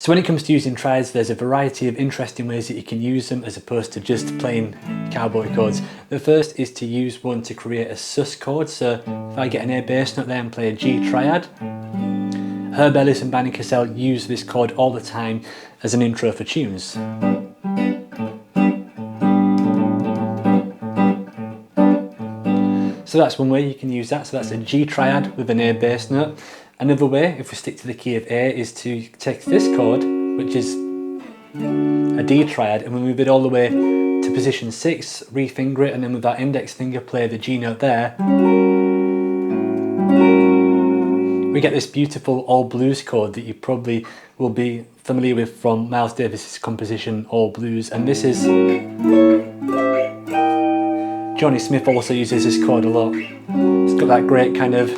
So when it comes to using triads, there's a variety of interesting ways that you can use them as opposed to just plain cowboy chords. The first is to use one to create a sus chord. So if I get an A bass note there and play a G triad, Herb Ellis and Barney Cassell use this chord all the time as an intro for tunes. So that's one way you can use that. So that's a G triad with an A bass note. Another way, if we stick to the key of A, is to take this chord, which is a D triad, and we move it all the way to position 6, refinger it, and then with that index finger play the G note there. We get this beautiful all blues chord that you probably will be familiar with from Miles Davis's composition All Blues, and this is... Johnny Smith also uses this chord a lot. It's got that great kind of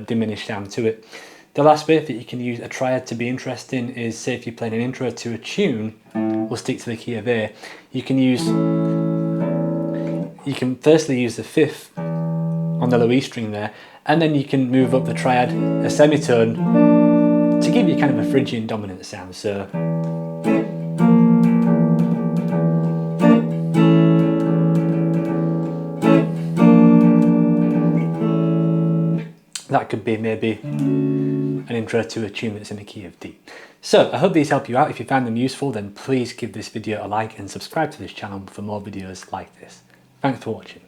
diminished sound to it. The last way that you can use a triad to be interesting is, say if you're playing an intro to a tune, we'll stick to the key of A. You can firstly use the 5th on the low E string there, and then you can move up the triad a semitone to give you kind of a Phrygian dominant sound. So that could be maybe an intro to a tune that's in the key of D. So I hope these help you out. If you found them useful, then please give this video a like and subscribe to this channel for more videos like this. Thanks for watching.